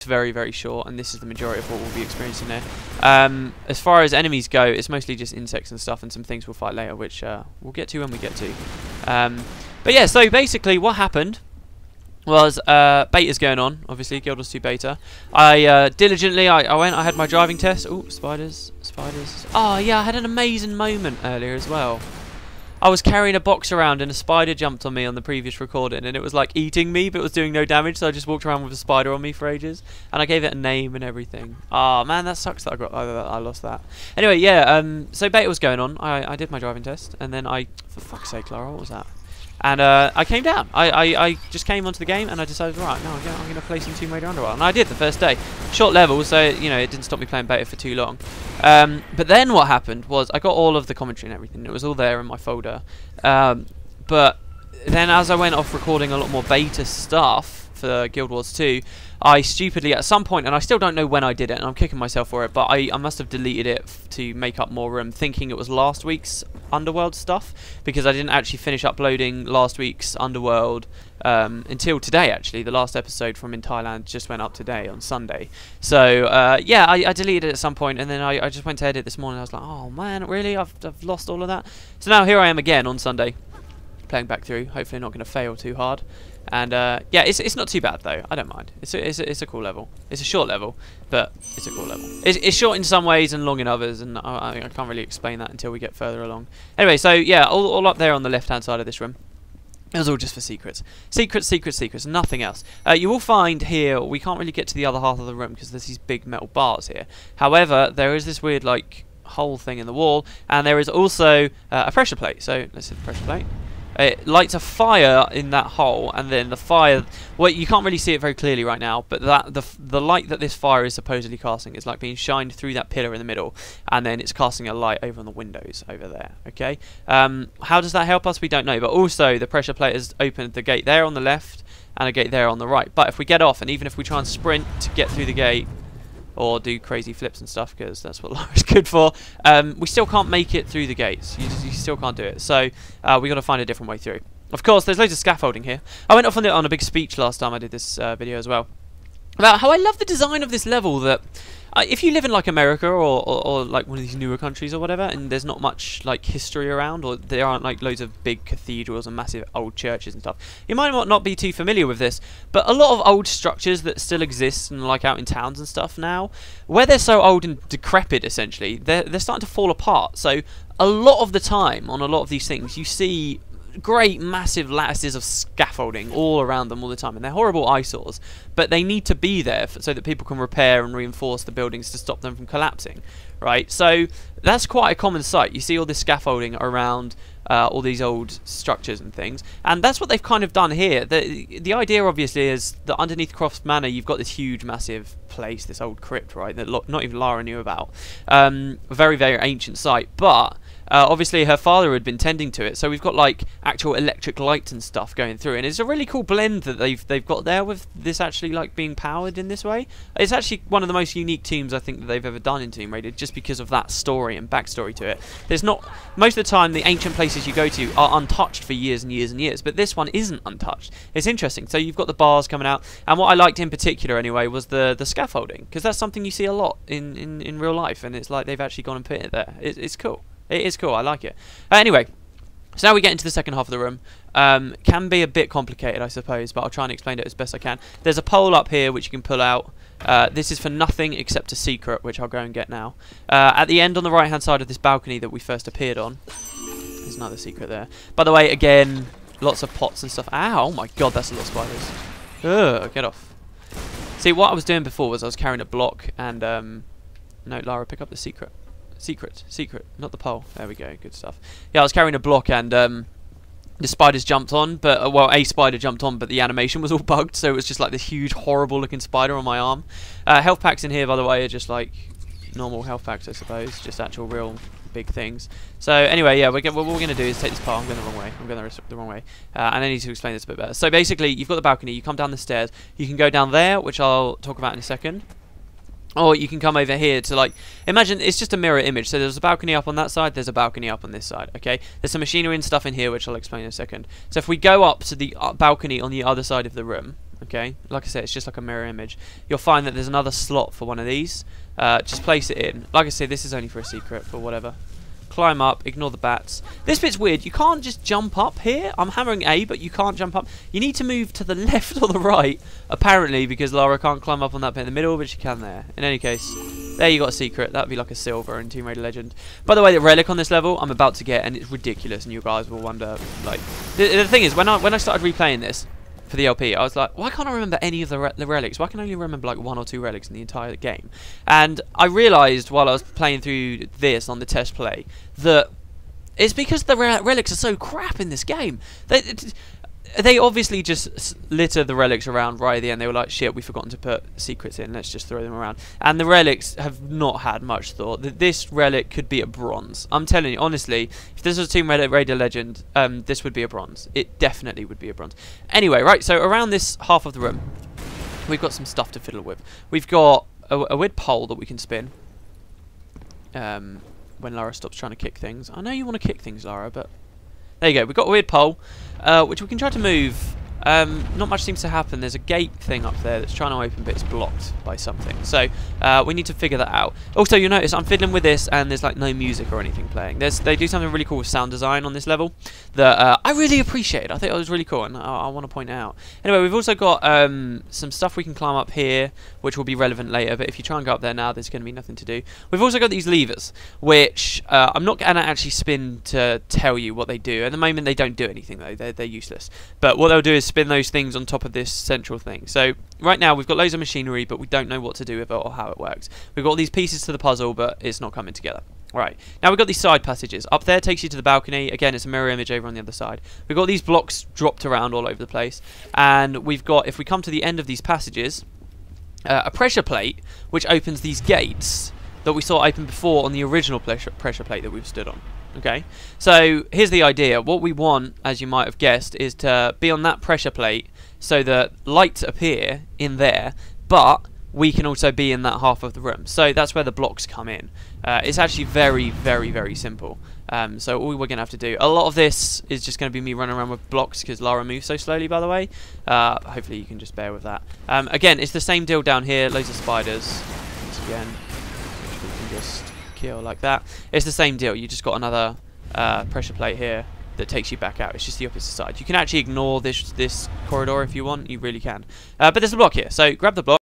very, very short, and this is the majority of what we'll be experiencing there. As far as enemies go, it's mostly just insects and stuff, and some things we'll fight later, which we'll get to when we get to. But yeah, so basically what happened was beta's going on, obviously, Guild Wars 2 beta. I diligently, I had my driving test. Oh, spiders. Oh yeah, I had an amazing moment earlier as well. I was carrying a box around and a spider jumped on me on the previous recording, and it was like eating me but it was doing no damage, so I just walked around with a spider on me for ages, and I gave it a name and everything. Oh man, that sucks that I lost that. Anyway, yeah, so beta was going on. I did my driving test, and then for fuck's sake, Lara, what was that? And I came down. I just came onto the game and I decided, right, no, I'm going to play some Tomb Raider Underworld. And I did the first day. Short level, so, you know, it didn't stop me playing beta for too long. But then what happened was I got all of the commentary and everything. It was all there in my folder. But then as I went off recording a lot more beta stuff for Guild Wars 2, I stupidly, at some point, and I still don't know when I did it, and I'm kicking myself for it, but I must have deleted it to make up more room, thinking it was last week's Underworld stuff, because I didn't actually finish uploading last week's Underworld until today, actually. The last episode from in Thailand just went up today, on Sunday. So, yeah, I deleted it at some point, and then I just went to edit this morning, and I was like, oh man, really? I've lost all of that? So now here I am again on Sunday, playing back through, hopefully not going to fail too hard. And yeah, it's not too bad though. I don't mind. It's a cool level. It's a short level, but it's a cool level. It's short in some ways and long in others, and I can't really explain that until we get further along. Anyway, so yeah, all up there on the left-hand side of this room. It was all just for secrets. Secrets, nothing else. You will find here, we can't really get to the other half of the room because there's these big metal bars here. However, there is this weird like hole thing in the wall, and there is also a pressure plate. So let's hit the pressure plate. It lights a fire in that hole, and then the fire, well, you can't really see it very clearly right now, but the light that this fire is supposedly casting is like being shined through that pillar in the middle, and then it's casting a light over on the windows over there, okay? How does that help us? We don't know, but also the pressure plate has opened the gate there on the left and a gate there on the right, but if we get off, and even if we try and sprint to get through the gate, or do crazy flips and stuff, because that's what Lara's good for, we still can't make it through the gates. You still can't do it. So we got to find a different way through. Of course, there's loads of scaffolding here. I went off on a big speech last time I did this video as well, about how I love the design of this level, that if you live in like America or like one of these newer countries or whatever, and there's not much like history around, or there aren't like loads of big cathedrals and massive old churches and stuff, you might not be too familiar with this, but a lot of old structures that still exist and like out in towns and stuff now, where they're so old and decrepit essentially, they're starting to fall apart. So a lot of the time on a lot of these things you see great massive lattices of scaffolding all around them all the time, and they're horrible eyesores, but they need to be there so that people can repair and reinforce the buildings to stop them from collapsing, right? So that's quite a common sight. You see all this scaffolding around all these old structures and things, and that's what they've kind of done here. The idea obviously is that underneath Croft's Manor you've got this huge massive place, this old crypt, right, that not even Lara knew about. Very, very ancient site, but obviously her father had been tending to it, so we've got like actual electric lights and stuff going through, and it's a really cool blend that they've got there with this actually like being powered in this way. It's actually one of the most unique tombs I think that they've ever done in Tomb Raider, just because of that story and backstory to it. There's not, most of the time the ancient places you go to are untouched for years and years and years, but this one isn't untouched. It's interesting. So you've got the bars coming out, and what I liked in particular anyway was the scaffolding, because that's something you see a lot in real life, and it's like they've actually gone and put it there. It's cool. It is cool. I like it. Anyway, so now we get into the second half of the room. Can be a bit complicated, I suppose, but I'll try and explain it as best I can. There's a pole up here which you can pull out. This is for nothing except a secret, which I'll go and get now. At the end on the right-hand side of this balcony that we first appeared on, there's another secret there. By the way, again, lots of pots and stuff. Ow, oh my god, that's a lot of spiders. Ugh, get off. See, what I was doing before was I was carrying a block and... no, Lara, pick up the secret. Secret, not the pole. There we go, good stuff. Yeah, I was carrying a block and the spiders jumped on, but well, a spider jumped on, but the animation was all bugged, so it was just like this huge, horrible-looking spider on my arm. Health packs in here, by the way, are just like normal health packs, I suppose, just actual real big things. So anyway, yeah, what we're going to do is take this part. I'm going the wrong way. I'm going the wrong way. And I need to explain this a bit better. So basically, you've got the balcony. You come down the stairs. You can go down there, which I'll talk about in a second. Or you can come over here to, like, imagine it's just a mirror image. So there's a balcony up on that side, there's a balcony up on this side, okay? There's some machinery and stuff in here, which I'll explain in a second. So if we go up to the balcony on the other side of the room, Okay, like I said, it's just like a mirror image. You'll find that there's another slot for one of these. Just place it in. Like I said, this is only for a secret, for whatever. Climb up, ignore the bats. This bit's weird. You can't just jump up here. I'm hammering A, but you can't jump up. You need to move to the left or the right, apparently, because Lara can't climb up on that bit in the middle, but she can there. In any case, there you got a secret. That would be like a silver in Tomb Raider Legend. By the way, the relic on this level, I'm about to get, and it's ridiculous, and you guys will wonder, like... The thing is, when I started replaying this, for the LP, I was like, why can't I remember any of the relics? Why can I only remember like 1 or 2 relics in the entire game? And I realised while I was playing through this on the test play that it's because the relics are so crap in this game. They obviously just litter the relics around right at the end. They were like, shit, we've forgotten to put secrets in, let's just throw them around. And the relics have not had much thought. This relic could be a bronze. I'm telling you, honestly, if this was a Tomb Raider Legend, this would be a bronze. It definitely would be a bronze. Anyway, right, so around this half of the room, we've got some stuff to fiddle with. We've got a weird pole that we can spin when Lara stops trying to kick things. I know you want to kick things, Lara, but... There you go, we've got a weird pole, which we can try to move. Not much seems to happen. There's a gate thing up there that's trying to open, but it's blocked by something. So we need to figure that out. Also, you'll notice I'm fiddling with this, and there's like no music or anything playing. They do something really cool with sound design on this level that I really appreciate. I think it was really cool, and I want to point it out. Anyway, we've also got some stuff we can climb up here, which will be relevant later. But if you try and go up there now, there's going to be nothing to do. We've also got these levers, which I'm not going to actually spin to tell you what they do. At the moment, they don't do anything though. They're useless. But what they'll do is spin those things on top of this central thing. So right now we've got loads of machinery, but we don't know what to do with it or how it works. We've got all these pieces to the puzzle, but it's not coming together. Right, now we've got these side passages. Up there takes you to the balcony. Again, it's a mirror image over on the other side. We've got these blocks dropped around all over the place. And we've got, if we come to the end of these passages, a pressure plate which opens these gates that we saw open before on the original pressure plate that we've stood on. Okay, so here's the idea. What we want, as you might have guessed, is to be on that pressure plate so that lights appear in there, but we can also be in that half of the room. So that's where the blocks come in. It's actually very, very, very simple. So all we're going to have to do, a lot of this is just going to be me running around with blocks because Lara moves so slowly, by the way. Hopefully you can just bear with that. Again, it's the same deal down here. Loads of spiders. Once again, which we can just kill like that. It's the same deal. You just got another pressure plate here that takes you back out. It's just the opposite side. You can actually ignore this corridor if you want. You really can. But there's a block here. So grab the block.